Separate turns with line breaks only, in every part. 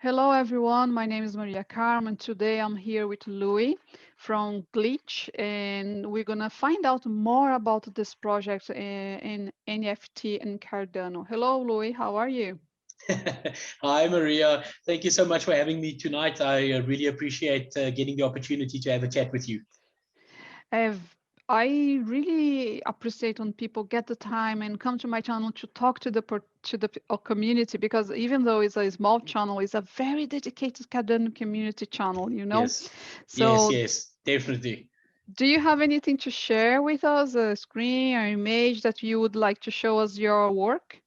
Hello everyone, my name is Maria Carmo and today I'm here with Louis from Glitch and we're gonna find out more about this project in NFT and Cardano. Hello Louis, how are you?
Hi, Maria. Thank you so much for having me tonight. I really appreciate getting the opportunity to have a chat with you.
I've, I really appreciate when people get the time and come to my channel to talk to the community because even though it's a small channel, it's a very dedicated Cardano community channel, you know?
Yes, yes,
So
yes, definitely.
do you have anything to share with us, a screen or image that you would like to show us your work?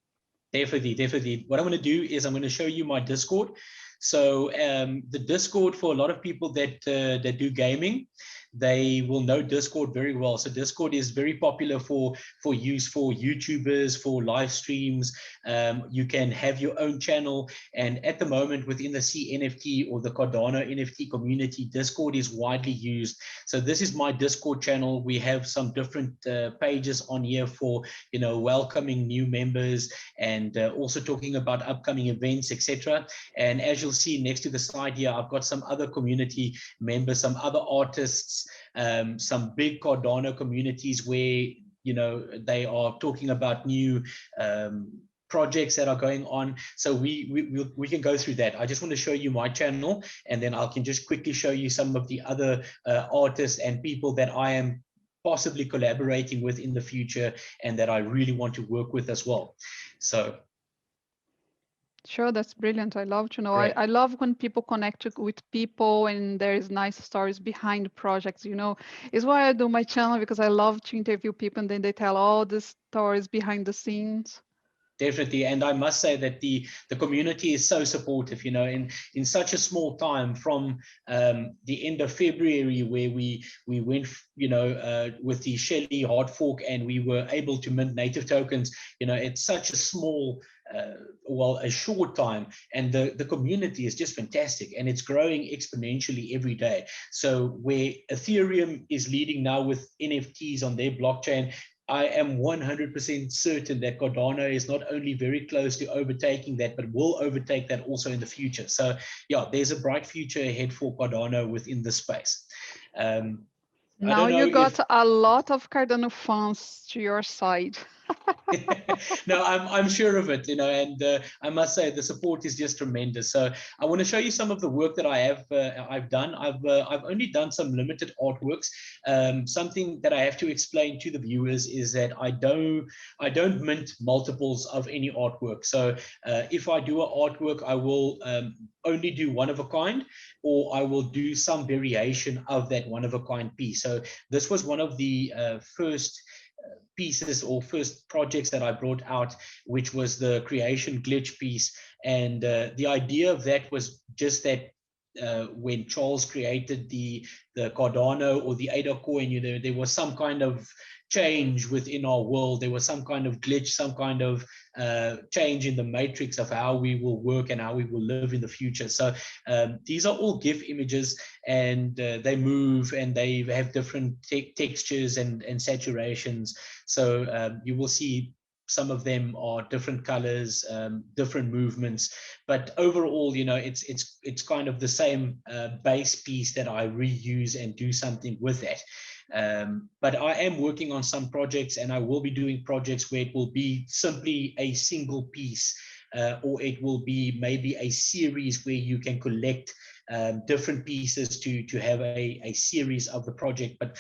Definitely, definitely. What I'm going to do is I'm going to show you my Discord. So the Discord for a lot of people that do gaming, they will know Discord very well. So Discord is very popular for use for YouTubers, for live streams. You can have your own channel, and at the moment within the CNFT or the Cardano NFT community, Discord is widely used. So this is my Discord channel. We have some different pages on here for welcoming new members and also talking about upcoming events, etc. And as you'll see next to the side here, I've got some other community members, some other artists, some big Cardano communities where they are talking about new projects that are going on. So we can go through that. I just want to show you my channel, and then I can just quickly show you some of the other artists and people that I am possibly collaborating with in the future and that I really want to work with as well. So
Sure, that's brilliant. I love to know.
great.
I love when people connect with people and there is nice stories behind projects, you know. It's why I do my channel because I love to interview people and then they tell all the stories behind the scenes.
Definitely, and I must say that the community is so supportive. In such a small time from the end of February, where we went, with the Shelley hard fork, and we were able to mint native tokens. It's such a small, a short time, and the community is just fantastic, and it's growing exponentially every day. So where Ethereum is leading now with NFTs on their blockchain, I am 100% certain that Cardano is not only very close to overtaking that, but will overtake that also in the future. So, yeah, there's a bright future ahead for Cardano within this space. I
Now
don't know
you
if
got a lot of Cardano fans to your side.
no, I'm sure of it, and I must say the support is just tremendous. So I want to show you some of the work that I've done. I've only done some limited artworks. Something that I have to explain to the viewers is that I don't mint multiples of any artwork. So if I do an artwork, I will only do one of a kind, or I will do some variation of that one of a kind piece. So this was one of the first pieces or first projects that I brought out, which was the creation glitch piece. And the idea of that was just that when Charles created the Cardano or the ADA coin, there was some kind of change within our world. There was some kind of glitch, some kind of change in the matrix of how we will work and how we will live in the future. So these are all GIF images, and they move and they have different textures and saturations. So you will see some of them are different colors, different movements, but overall, it's kind of the same base piece that I reuse and do something with that. But I am working on some projects, and I will be doing projects where it will be simply a single piece, or it will be maybe a series where you can collect different pieces to have a series of the project. But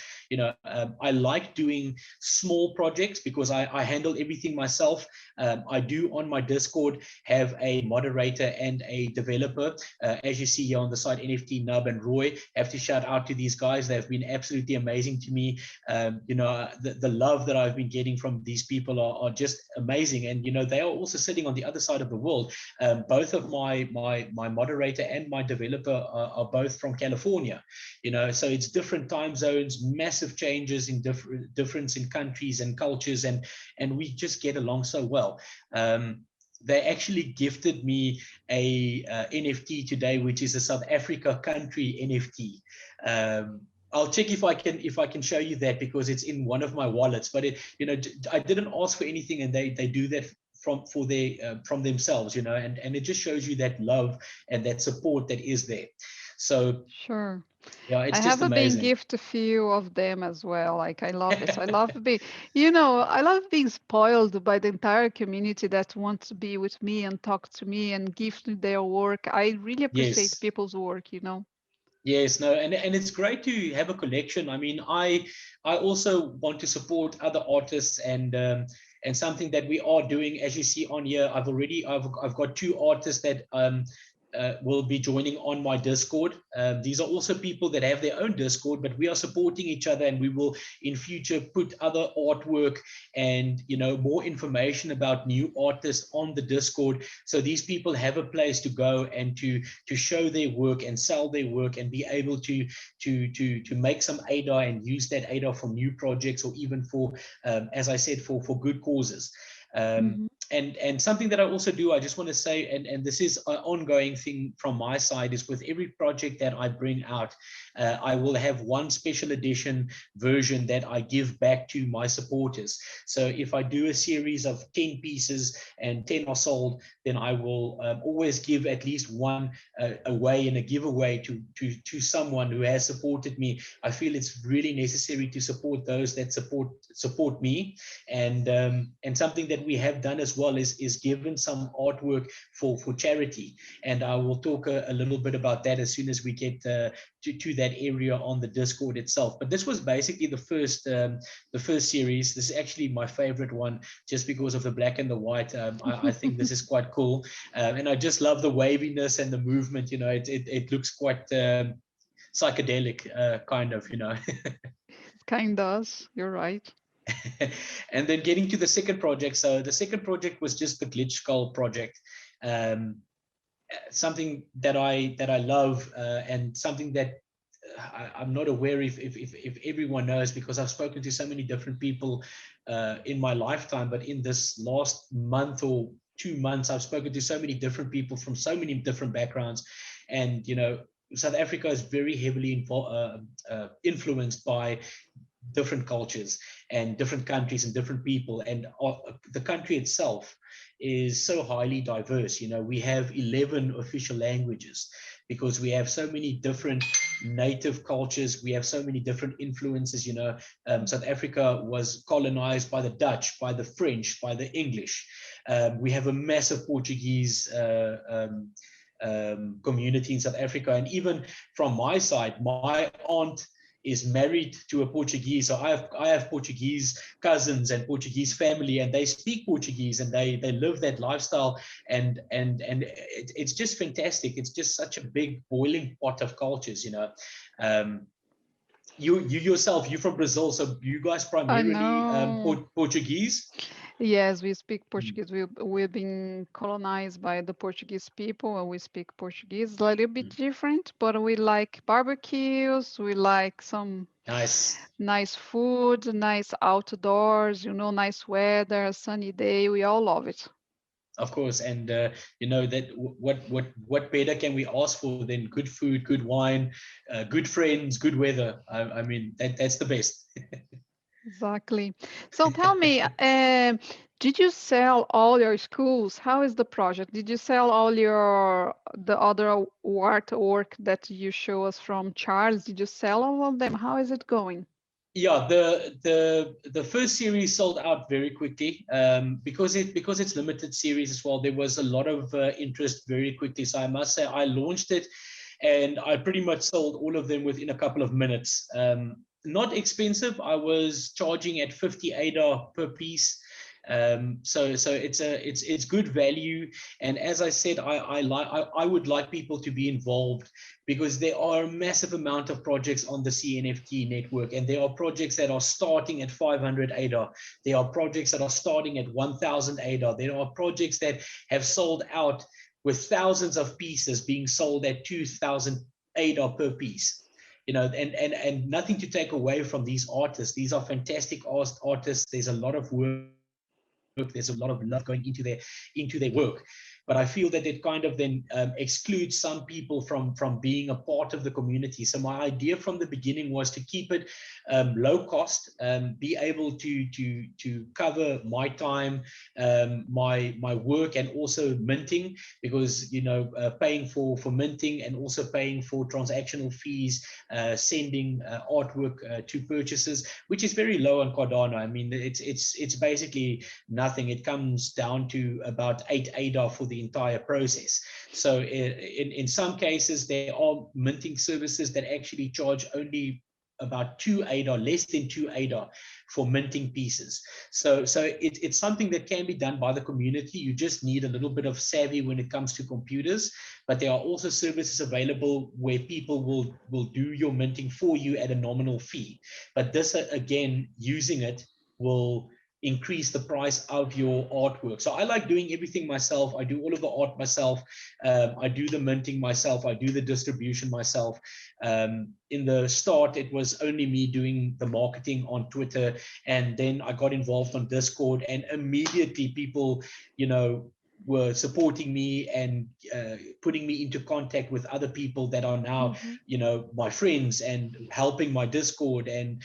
I like doing small projects because I handle everything myself. I do on my Discord have a moderator and a developer. As you see here on the side, NFT Nub and Roy, have to shout out to these guys. They've been absolutely amazing to me. The love that I've been getting from these people are just amazing. And they are also sitting on the other side of the world. Both of my moderator and my developer are both from California. So it's different time zones, massive changes in difference in countries and cultures, and we just get along so well. They actually gifted me a NFT today, which is a South Africa country NFT. I'll check if I can show you that, because it's in one of my wallets. But I didn't ask for anything, and they do that from themselves, and it just shows you that love and that support that is there. So
Sure.
yeah,
I
it's just
have been
amazing.
gift a few of them as well. Like I love it. I love being, I love being spoiled by the entire community that wants to be with me and talk to me and give me their work. I really appreciate
Yes.
people's work.
Yes, no, and it's great to have a collection. I mean, I also want to support other artists, and something that we are doing, as you see on here, I've got two artists that will be joining on my Discord. These are also people that have their own Discord, but we are supporting each other, and we will in future put other artwork and more information about new artists on the Discord, so these people have a place to go and to show their work and sell their work and be able to make some ADA and use that ADA for new projects, or even for as I said, for good causes.
Hmm.
And something that I also do, I just want to say, and this is an ongoing thing from my side, is with every project that I bring out, I will have one special edition version that I give back to my supporters. So if I do a series of 10 pieces and 10 are sold, then I will always give at least one away in a giveaway to someone who has supported me. I feel it's really necessary to support those that support me, and something that we have done as well is given some artwork for charity, and I will talk a little bit about that as soon as we get to that area on the Discord itself. But this was basically the first series. This is actually my favorite one, just because of the black and the white. I think this is quite cool, and I just love the waviness and the movement. It looks quite psychedelic, kind of.
Kind does. You're right.
And then getting to the second project. So the second project was just the glitch skull project. Um, Something that I love, and something that I'm not aware if everyone knows, because I've spoken to so many different people in my lifetime. But in this last month or 2 months, I've spoken to so many different people from so many different backgrounds, and South Africa is very heavily influenced by different cultures and different countries and different people, and the country itself is so highly diverse. We have 11 official languages, because we have so many different native cultures, we have so many different influences. South Africa was colonized by the Dutch, by the French, by the English. We have a massive Portuguese community in South Africa, and even from my side, my aunt is married to a Portuguese. So I have Portuguese cousins and Portuguese family, and they speak Portuguese, and they live that lifestyle, and it's just fantastic. It's just such a big boiling pot of cultures. Um, you yourself, you're from Brazil, so you guys
I
primarily
know.
Portuguese.
Yes, we speak Portuguese. We've been colonized by the Portuguese people, and we speak Portuguese. A little bit different, but we like barbecues. We like some
Nice.
nice food, nice outdoors, nice weather, sunny day. We all love it.
Of course, and that what better can we ask for than good food, good wine, good friends, good weather. I mean, that's the best.
Exactly. So tell me, did you sell all your schools? How is the project? Did you sell all the other artwork that you show us from Charles? Did you sell all of them? How is it going?
Yeah, the first series sold out very quickly, because it's limited series as well. There was a lot of interest very quickly. So I must say, I launched it, and I pretty much sold all of them within a couple of minutes. Not expensive. I was charging at 50 ADA per piece. So it's good value. And as I said, I would like people to be involved, because there are a massive amount of projects on the CNFT network, and there are projects that are starting at 500 ADA. There are projects that are starting at 1000 ADA. There are projects that have sold out with thousands of pieces being sold at 2000 ADA per piece. And nothing to take away from these artists. These are fantastic artists. There's a lot of work. There's a lot of love going into their work. but I feel that it kind of then excludes some people from being a part of the community. So my idea from the beginning was to keep it low cost, be able to cover my time, my work, and also minting, because paying for minting and also paying for transactional fees, sending artwork to purchases, which is very low on Cardano. I mean, it's basically nothing. It comes down to about 8 ADA for the entire process. So in some cases, there are minting services that actually charge only about 2 ADA, less than 2 ADA for minting pieces. So it's something that can be done by the community. You just need a little bit of savvy when it comes to computers, but there are also services available where people will do your minting for you at a nominal fee. But this, again, using it will increase the price of your artwork. So I like doing everything myself. I do all of the art myself. I do the minting myself. I do the distribution myself. In the start, it was only me doing the marketing on Twitter, and then I got involved on Discord, and immediately people, were supporting me and putting me into contact with other people that are now, my friends, and helping my Discord, and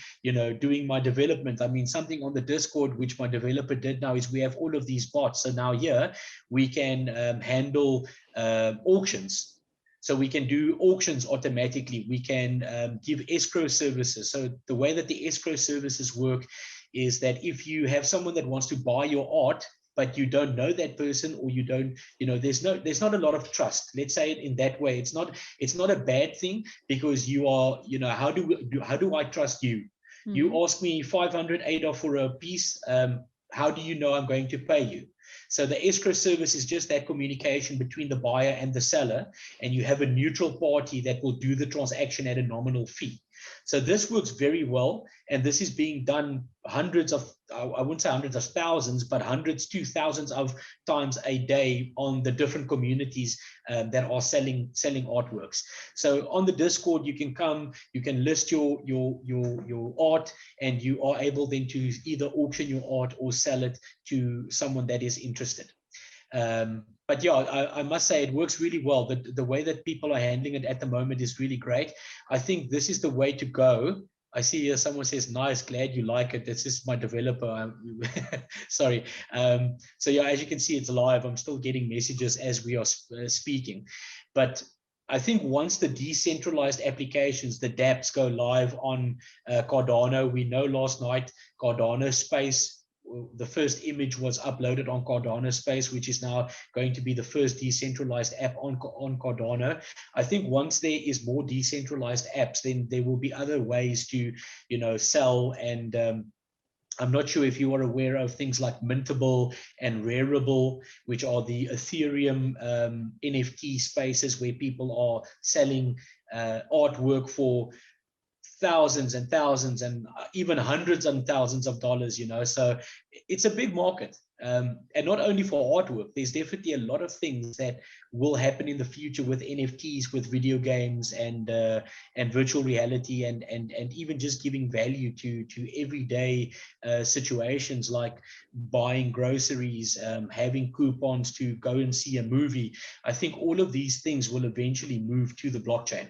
doing my development. I mean, something on the Discord which my developer did now is we have all of these bots. So now here we can handle auctions. So we can do auctions automatically. We can give escrow services. So the way that the escrow services work is that if you have someone that wants to buy your art, but you don't know that person, or you don't, there's not a lot of trust. Let's say it in that way. It's not a bad thing, because you are, how do I trust you? You ask me 500 ADA for a piece. How do you know I'm going to pay you? So the escrow service is just that communication between the buyer and the seller, and you have a neutral party that will do the transaction at a nominal fee. So this works very well, and this is being done hundreds of, I wouldn't say hundreds of thousands, but hundreds to thousands of times a day on the different communities that are selling artworks. So on the Discord, you can come, you can list your art, and you are able then to either auction your art or sell it to someone that is interested. But yeah, I must say it works really well. The way that people are handling it at the moment is really great. I think this is the way to go. I see here someone says, nice, glad you like it. This is my developer. Sorry. So yeah, as you can see, it's live. I'm still getting messages as we are speaking. But I think once the decentralized applications, the dApps, go live on Cardano, we know last night Cardano Space, the first image was uploaded on Cardano Space, which is now going to be the first decentralized app on Cardano. I think once there is more decentralized apps, then there will be other ways to, sell. And I'm not sure if you are aware of things like Mintable and Rareable, which are the Ethereum NFT spaces where people are selling artwork for thousands and thousands and even hundreds and thousands of dollars, so it's a big market. And not only for artwork, there's definitely a lot of things that will happen in the future with NFTs, with video games, and virtual reality, and even just giving value to everyday situations, like buying groceries, having coupons to go and see a movie. I think all of these things will eventually move to the blockchain.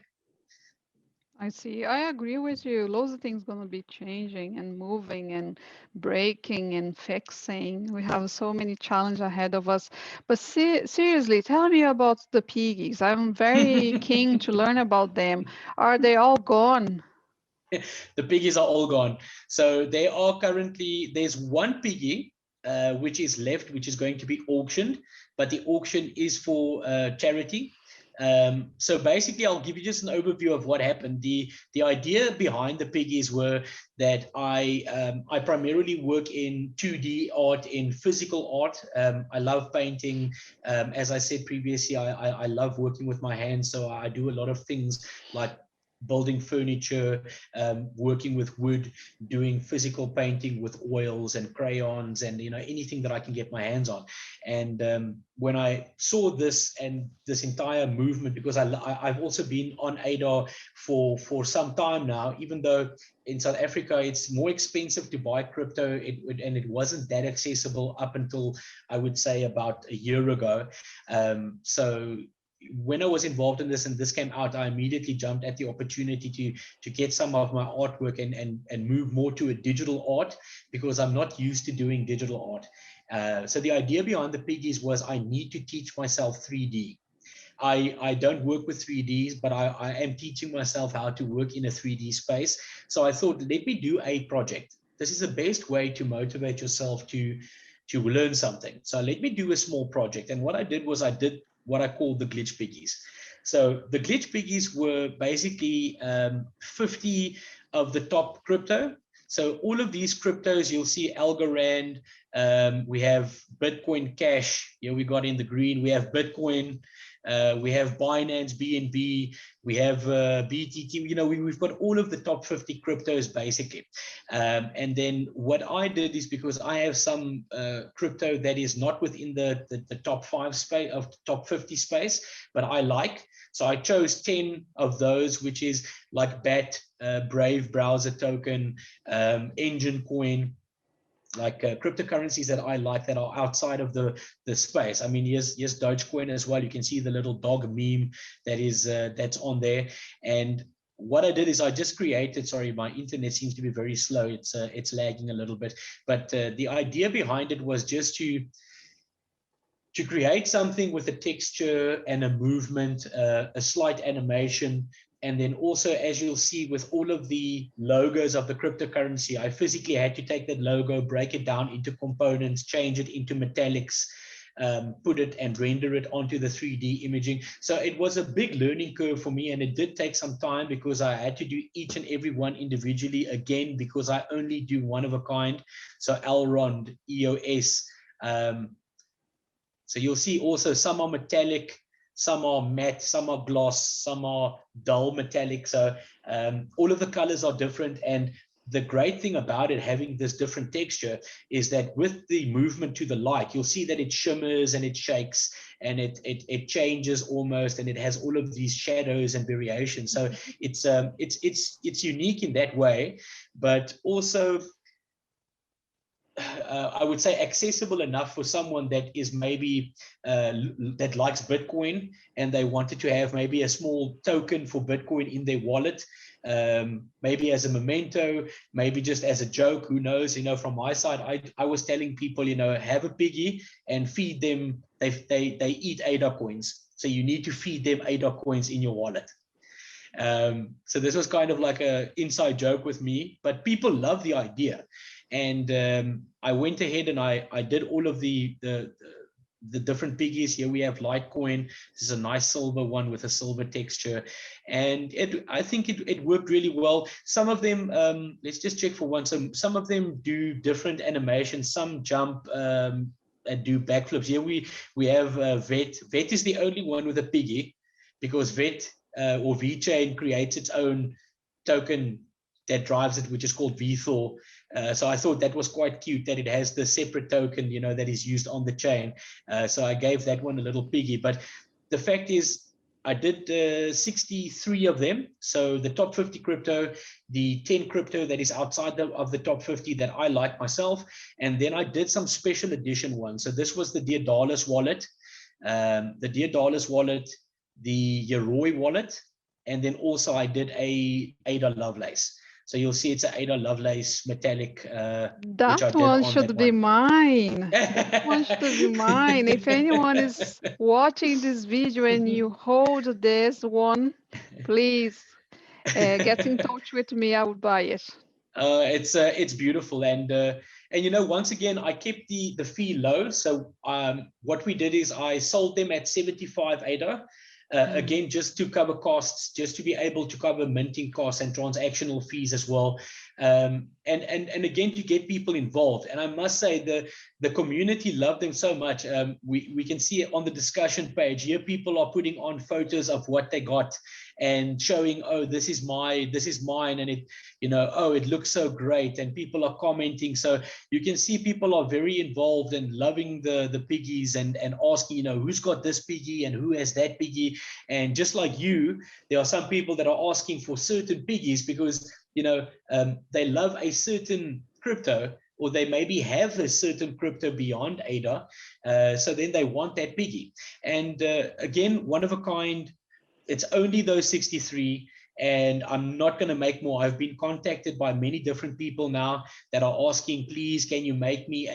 I see. I agree with you. Lots of things going to be changing and moving and breaking and fixing. We have so many challenges ahead of us. But seriously, tell me about the piggies. I'm very keen to learn about them. Are they all gone?
The piggies are all gone. So there's one piggy which is left, which is going to be auctioned, but the auction is for charity. So basically, I'll give you just an overview of what happened. The idea behind the piggies were that I primarily work in 2D art, in physical art. I love painting. As I said previously, I love working with my hands. So I do a lot of things like building furniture, working with wood, doing physical painting with oils and crayons, and anything that I can get my hands on. And when I saw this and this entire movement, because I've also been on ADA for some time now, even though in South Africa it's more expensive to buy crypto, and it wasn't that accessible up until I would say about a year ago. So when I was involved in this and this came out, I immediately jumped at the opportunity to get some of my artwork and move more to a digital art, because I'm not used to doing digital art. So the idea behind the piggies was I need to teach myself 3D. I don't work with 3Ds, but I am teaching myself how to work in a 3D space. So I thought, let me do a project. This is the best way to motivate yourself to learn something. So let me do a small project. And what I did was I did what I call the glitch piggies. So the glitch piggies were basically 50 of the top crypto. So all of these cryptos, you'll see Algorand, we have Bitcoin Cash, here we got in the green, we have Bitcoin, we have Binance, BNB, we have BTT. We've got all of the top 50 cryptos basically. And then what I did is, because I have some crypto that is not within the top 5 space of top 50 space, but I like. So I chose 10 of those, which is like BAT, Brave Browser Token, Engine Coin, like cryptocurrencies that I like that are outside of the space. I mean, yes, Dogecoin as well. You can see the little dog meme that is that's on there. And what I did is I just created, sorry, my internet seems to be very slow. It's lagging a little bit. But the idea behind it was just to create something with a texture and a movement, a slight animation. And then also, as you'll see with all of the logos of the cryptocurrency, I physically had to take that logo, break it down into components, change it into metallics, put it and render it onto the 3D imaging. So it was a big learning curve for me, and it did take some time because I had to do each and every one individually again, because I only do one of a kind. So Elrond, EOS. So you'll see also some are metallic, some are matte, some are gloss, some are dull metallic. So all of the colors are different. And the great thing about it, having this different texture, is that with the movement to the light, you'll see that it shimmers and it shakes and it changes almost, and it has all of these shadows and variations. So it's unique in that way, but also I would say accessible enough for someone that is maybe that likes Bitcoin and they wanted to have maybe a small token for Bitcoin in their wallet, maybe as a memento, maybe just as a joke, who knows. From my side, I was telling people, have a piggy and feed them. They eat ADA coins, so you need to feed them ADA coins in your wallet. So this was kind of like a inside joke with me, but people love the idea. And I went ahead and I did all of the different piggies. Here we have Litecoin. This is a nice silver one with a silver texture. And I think it worked really well. Some of them, let's just check for one. So some of them do different animations. Some jump and do backflips. Here we have Vet. Vet is the only one with a piggy, because Vet or VeChain creates its own token that drives it, which is called VeThor. So I thought that was quite cute that it has the separate token, that is used on the chain. So I gave that one a little piggy. But the fact is, I did 63 of them. So the top 50 crypto, the 10 crypto that is outside of the top 50 that I like myself. And then I did some special edition ones. So this was the Dear Darlis wallet, the Dear Darlis wallet, the Yoroi wallet, and then also I did a Ada Lovelace. So you'll see it's an Ada Lovelace metallic, which I
That
did
one
on that
should be
one.
mine. That one should be mine. If anyone is watching this video and you hold this one, please get in touch with me. I would buy it.
It's beautiful, and once again I kept the fee low. So what we did is I sold them at 75 ADA. Again, just to cover costs, just to be able to cover minting costs and transactional fees as well. And again, to get people involved. And I must say the community loved them so much. We can see it on the discussion page here. People are putting on photos of what they got and showing, oh, this is mine, and it, oh, it looks so great, and people are commenting. So you can see people are very involved and loving the piggies, and asking, who's got this piggy and who has that piggy. And just like you, there are some people that are asking for certain piggies because they love a certain crypto, or they maybe have a certain crypto beyond ADA. So then they want that piggy. And again, one of a kind. It's only those 63, and I'm not going to make more. I've been contacted by many different people now that are asking, please, can you make me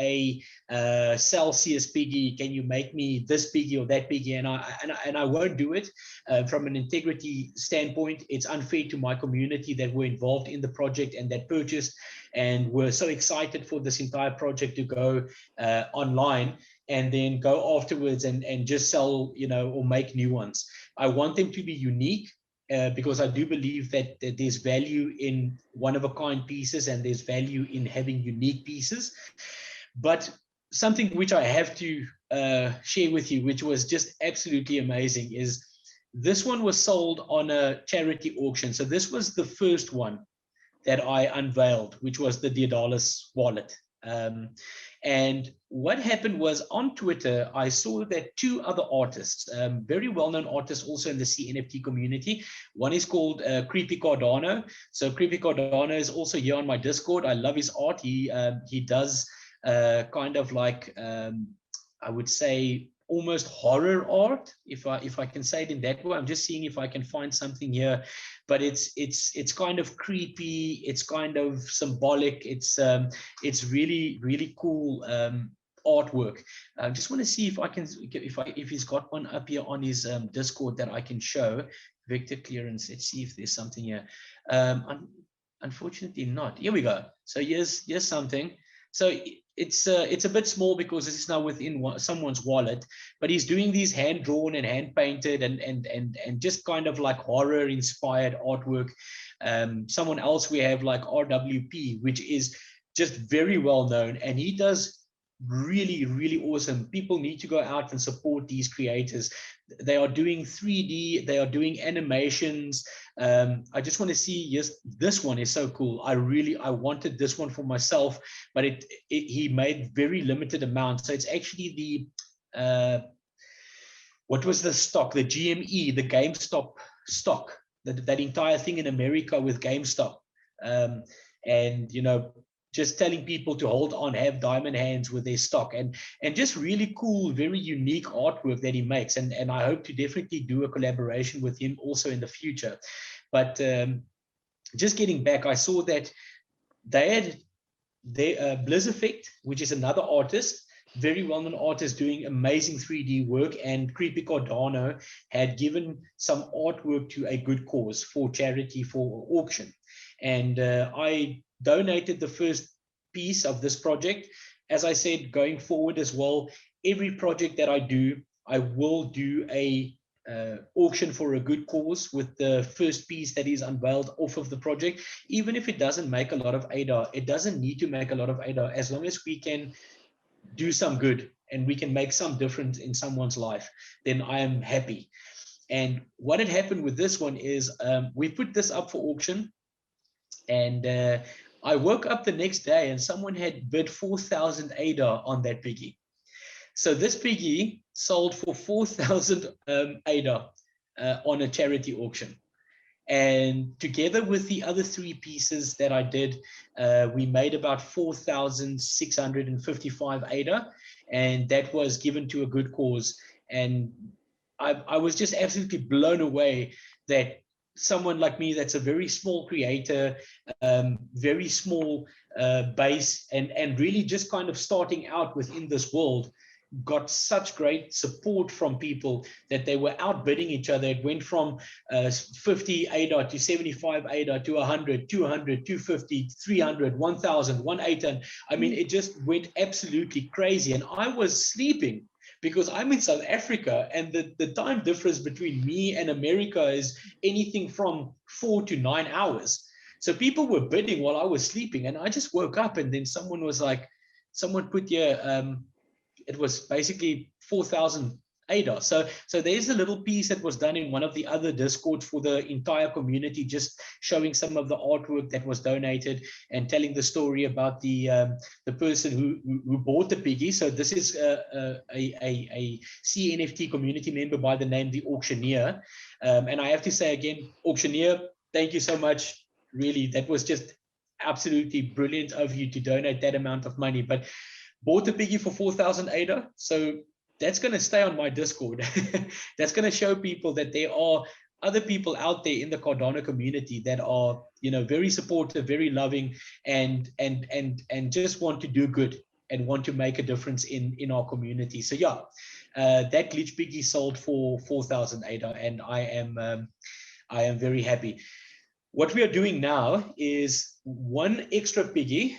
a Celsius piggy? Can you make me this piggy or that piggy? And I won't do it. From an integrity standpoint, it's unfair to my community that were involved in the project and that purchased and were so excited for this entire project to go online, and then go afterwards and just sell, or make new ones. I want them to be unique, because I do believe that there's value in one-of-a-kind pieces, and there's value in having unique pieces. But something which I have to share with you, which was just absolutely amazing, is this one was sold on a charity auction. So this was the first one that I unveiled, which was the Daedalus wallet. And what happened was, on Twitter, I saw that two other artists, very well-known artists also in the CNFT community. One is called Creepy Cardano. So Creepy Cardano is also here on my Discord. I love his art. He does kind of like, I would say, almost horror art, if I can say it in that way. I'm just seeing if I can find something here, but it's kind of creepy, it's kind of symbolic, it's really, really cool artwork. I just want to see if I can, if he's got one up here on his Discord that I can show. Vector clearance, let's see if there's something here. Unfortunately not. Here we go. So here's something. So it's a bit small because this is now within someone's wallet, but he's doing these hand drawn and hand painted and just kind of like horror inspired artwork. Someone else we have like RWP, which is just very well known, and he does really, really awesome. People need to go out and support these creators. They are doing 3D, they are doing animations. I just want to see, yes, this one is so cool. I wanted this one for myself, but he made very limited amounts. So it's actually the what was the stock, the GME, the GameStop stock, that entire thing in America with GameStop. And just telling people to hold on, have diamond hands with their stock, and just really cool, very unique artwork that he makes. And I hope to definitely do a collaboration with him also in the future. But just getting back, I saw that they had Blizz Effect, which is another artist, very well-known artist doing amazing 3D work, and Creepy Cardano had given some artwork to a good cause for charity for auction. And I donated the first piece of this project. As I said, going forward as well, every project that I do, I will do a auction for a good cause with the first piece that is unveiled off of the project. Even if it doesn't make a lot of ADA, it doesn't need to make a lot of ADA, as long as we can do some good and we can make some difference in someone's life, then I am happy. And what had happened with this one is we put this up for auction, and I woke up the next day and someone had bid 4,000 ADA on that piggy. So this piggy sold for 4,000 ADA on a charity auction. And together with the other three pieces that I did, we made about 4,655 ADA, and that was given to a good cause. And I was just absolutely blown away that someone like me, that's a very small creator, very small base, and really just kind of starting out within this world, got such great support from people that they were outbidding each other. It went from 50 ADA to 75 ADA to 100, 200, 250, 300, 1,000, 1,800. I mean, it just went absolutely crazy. And I was sleeping because I'm in South Africa, and the time difference between me and America is anything from 4 to 9 hours. So people were bidding while I was sleeping, and I just woke up, and then someone was like, someone put here, it was basically 4,000 ADA. So there's a little piece that was done in one of the other discords for the entire community, just showing some of the artwork that was donated and telling the story about the person who bought the piggy. So this is a CNFT community member by the name the Auctioneer, and I have to say again, Auctioneer, thank you so much. Really, that was just absolutely brilliant of you to donate that amount of money. But bought a piggy for 4,000 ADA. So that's going to stay on my Discord. That's going to show people that there are other people out there in the Cardano community that are, very supportive, very loving, and just want to do good and want to make a difference in our community. So yeah, that glitch piggy sold for 4,000 ADA, and I am very happy. What we are doing now is one extra piggy,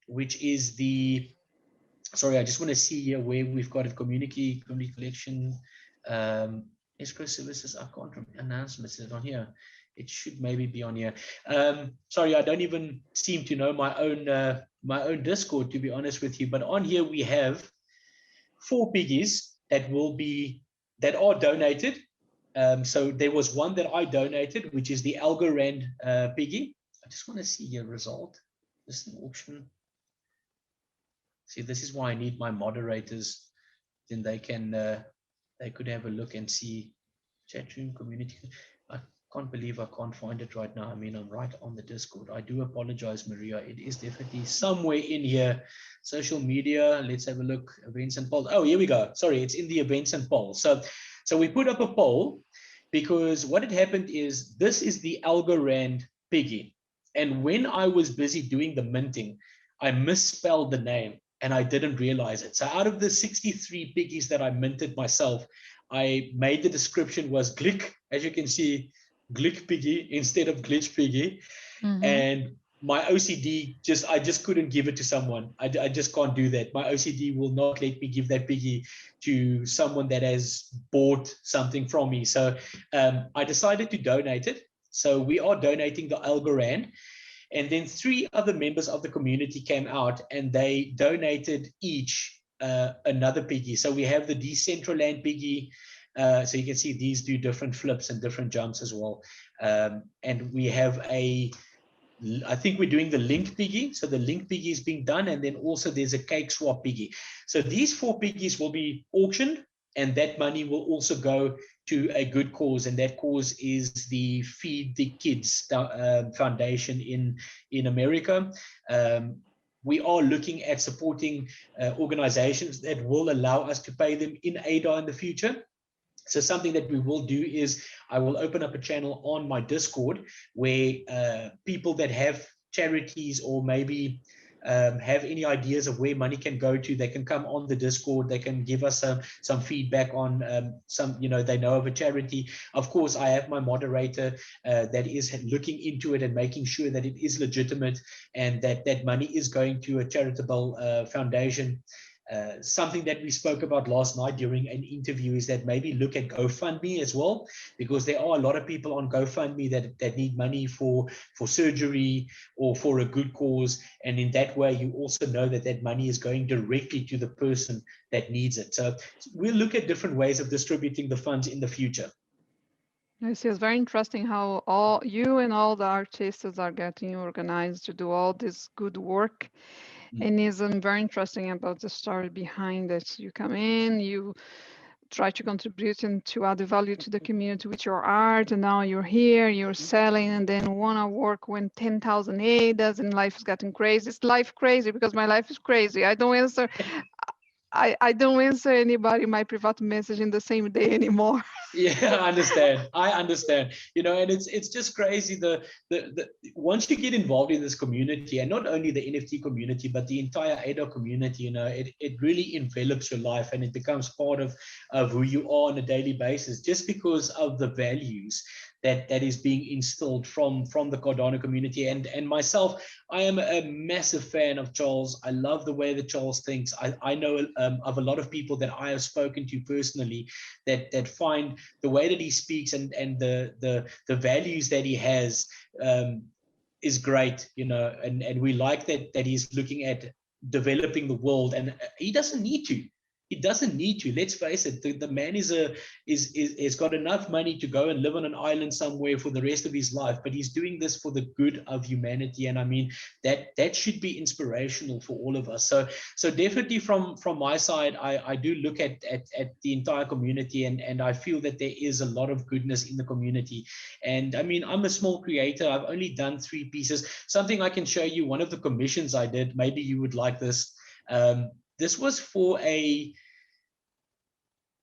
which is sorry, I just want to see here where we've got a community collection, escrow services. I can't remember announcements. Is it on here? It should maybe be on here. Sorry, I don't even seem to know my own Discord, to be honest with you. But on here we have 4 piggies that are donated. So there was one that I donated, which is the Algorand piggy. I just want to see your result. This is an auction. See, this is why I need my moderators. Then they could have a look and see chat room community. I can't believe I can't find it right now. I mean, I'm right on the Discord. I do apologize, Maria. It is definitely somewhere in here. Social media. Let's have a look. Events and polls. Oh, here we go. Sorry, it's in the events and polls. So we put up a poll because what had happened is this is the Algorand piggy. And when I was busy doing the minting, I misspelled the name and I didn't realize it. So out of the 63 piggies that I minted myself, I made the description was Glick, as you can see, Glick piggy instead of glitch piggy. Mm-hmm. And my OCD I just couldn't give it to someone. I just can't do that. My OCD will not let me give that piggy to someone that has bought something from me. So I decided to donate it. So we are donating the Algorand. And then 3 other members of the community came out and they donated each another piggy. So we have the Decentraland piggy. So you can see these do different flips and different jumps as well. And we have I think we're doing the link piggy. So the link piggy is being done. And then also there's a cake swap piggy. So these 4 piggies will be auctioned. And that money will also go to a good cause, and that cause is the Feed the Kids Foundation in America. We are looking at supporting organizations that will allow us to pay them in ADA in the future. So something that we will do is I will open up a channel on my Discord where people that have charities or maybe have any ideas of where money can go to, they can come on the Discord. They can give us some feedback on some, they know of a charity. Of course, I have my moderator that is looking into it and making sure that it is legitimate and that money is going to a charitable foundation. Something that we spoke about last night during an interview is that maybe look at GoFundMe as well, because there are a lot of people on GoFundMe that need money for surgery or for a good cause. And in that way, you also know that money is going directly to the person that needs it. So we'll look at different ways of distributing the funds in the future.
I see. It's very interesting how all you and all the artists are getting organized to do all this good work. And it's very interesting about the story behind it. You come in, you try to contribute and to add value to the community with your art, and now you're here, you're selling, and then one work when 10,000 ADAs and life is getting crazy. It's life crazy because my life is crazy. I don't answer. I don't answer anybody my private message in the same day anymore.
Yeah, I understand. And it's just crazy. The once you get involved in this community, and not only the NFT community, but the entire ADA community, it really envelops your life and it becomes part of who you are on a daily basis, just because of the values that is being instilled from the Cardano community. And myself, I am a massive fan of Charles. I love the way that Charles thinks. I know of a lot of people that I have spoken to personally that find the way that he speaks and the values that he has is great, you know, and we like that he's looking at developing the world, and he doesn't need to. He doesn't need to. Let's face it. The man is got enough money to go and live on an island somewhere for the rest of his life, but he's doing this for the good of humanity. And I mean, that should be inspirational for all of us. So definitely from my side, I do look at the entire community, and I feel that there is a lot of goodness in the community. And I mean, I'm a small creator. I've only done 3 pieces. Something I can show you, one of the commissions I did, maybe you would like this. This was for a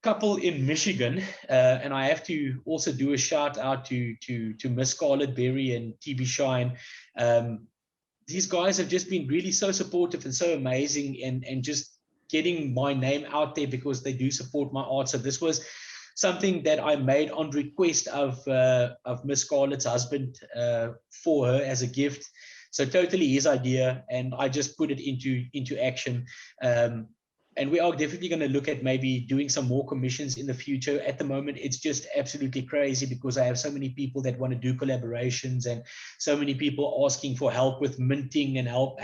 couple in Michigan, and I have to also do a shout out to Miss Scarlett Berry and TB Shine. These guys have just been really so supportive and so amazing, and just getting my name out there because they do support my art. So this was something that I made on request of Miss Scarlett's husband for her as a gift. So totally his idea, and I just put it into action. And we are definitely going to look at maybe doing some more commissions in the future. At the moment, it's just absolutely crazy because I have so many people that want to do collaborations, and so many people asking for help with minting and help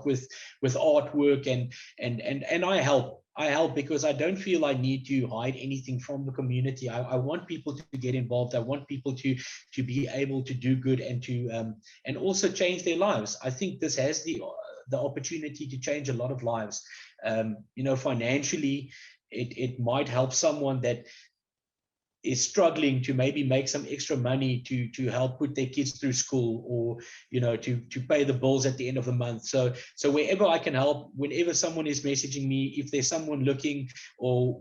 with artwork, and I help because I don't feel I need to hide anything from the community. I want people to get involved. I want people to be able to do good and to and also change their lives. I think this has the opportunity to change a lot of lives. Financially, it might help someone that is struggling to maybe make some extra money to help put their kids through school, or to pay the bills at the end of the month. So wherever I can help, whenever someone is messaging me, if there's someone looking or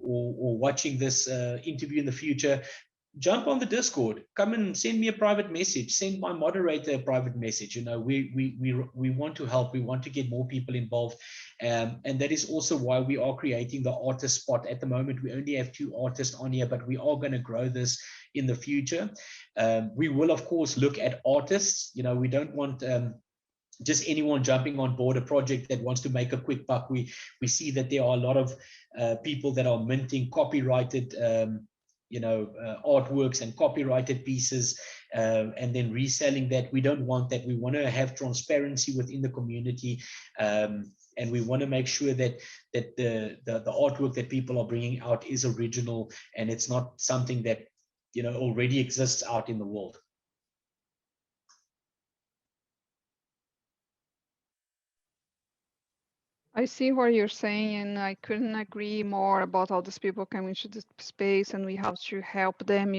watching this interview in the future, jump on the Discord, come and send me a private message, send my moderator a private message. We want to help, we want to get more people involved. And that is also why we are creating the artist spot. At the moment, we only have 2 artists on here, but we are going to grow this in the future. We will, of course, look at artists. We don't want just anyone jumping on board a project that wants to make a quick buck. We see that there are a lot of people that are minting copyrighted artworks and copyrighted pieces, and then reselling that. We don't want that. We want to have transparency within the community, and we want to make sure that the artwork that people are bringing out is original, and it's not something that already exists out in the world.
I see what you're saying, and I couldn't agree more about all these people coming to this space, and we have to help them.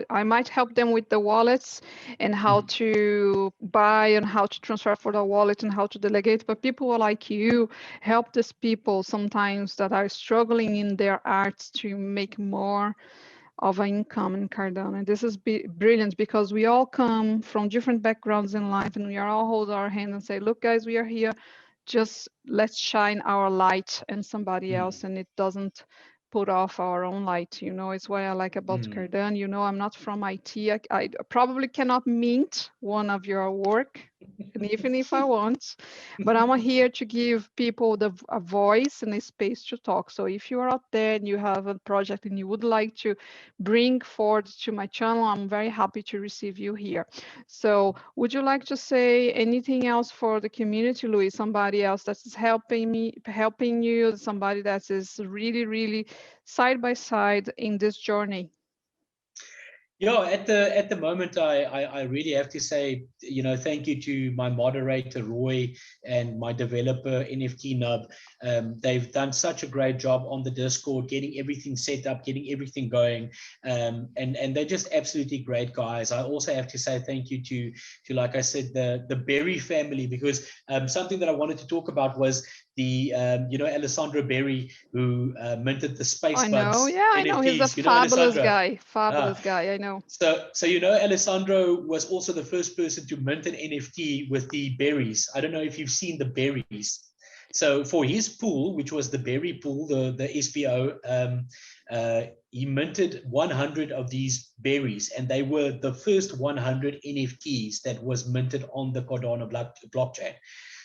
I might help them with the wallets and how to buy and how to transfer for the wallet and how to delegate. But people like you help these people sometimes that are struggling in their arts to make more of an income in Cardano. And this is brilliant because we all come from different backgrounds in life, and we are all hold our hand and say, look, guys, we are here. Just let's shine our light and somebody else, and it doesn't put off our own light. It's what I like about Cardano. I'm not from IT. I probably cannot mint one of your work, and even if I want, but I'm here to give people a voice and a space to talk. So if you are out there and you have a project and you would like to bring forward to my channel, I'm very happy to receive you here. So would you like to say anything else for the community, Louis? Somebody else that is helping you, somebody that is really, really side by side in this journey?
Yeah, at the moment, I really have to say, thank you to my moderator Roy and my developer NFT Nub. They've done such a great job on the Discord, getting everything set up, getting everything going, and they're just absolutely great guys. I also have to say thank you to like I said, the Berry family, because something that I wanted to talk about was the Alessandro Berry, who minted the Space
I know,
Buds
yeah, I know. He's a
NFTs.
fabulous
Alessandro.
guy. Fabulous guy, I know.
So Alessandro was also the first person to mint an NFT with the berries. I don't know if you've seen the berries. So for his pool, which was the berry pool, the SPO, he minted 100 of these berries, and they were the first 100 NFTs that was minted on the Cardano blockchain.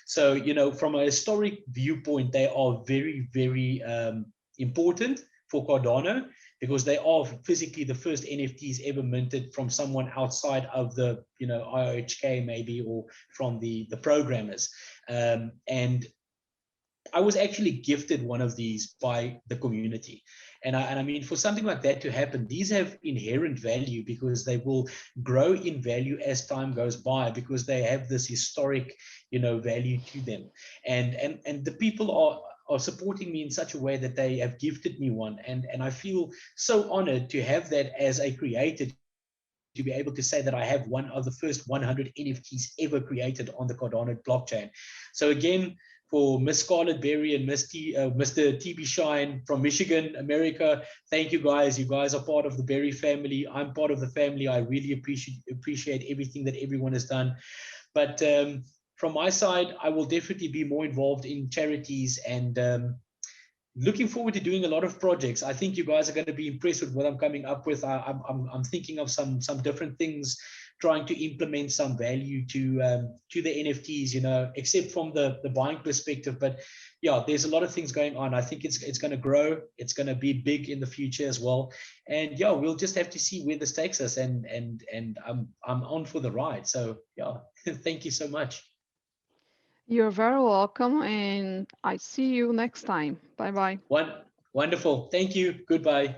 So, from a historic viewpoint, they are very, very important for Cardano, because they are physically the first NFTs ever minted from someone outside of the, IOHK maybe, or from the programmers. And I was actually gifted one of these by the community. And I mean, for something like that to happen, these have inherent value because they will grow in value as time goes by, because they have this historic, value to them. And the people are supporting me in such a way that they have gifted me one. And I feel so honored to have that as a creator, to be able to say that I have one of the first 100 NFTs ever created on the Cardano blockchain. So again, for Miss Scarlett Berry and Mr. TB Shine from Michigan, America, thank you guys. You guys are part of the Berry family. I'm part of the family. I really appreciate everything that everyone has done. But from my side, I will definitely be more involved in charities, and looking forward to doing a lot of projects. I think you guys are going to be impressed with what I'm coming up with. I'm thinking of some different things, trying to implement some value to the NFTs, except from the buying perspective. But yeah, there's a lot of things going on. I think it's going to grow. It's going to be big in the future as well. And yeah, we'll just have to see where this takes us. And I'm on for the ride. So yeah, thank you so much.
You're very welcome, and I see you next time. Bye bye.
One Wonderful. Thank you. Goodbye.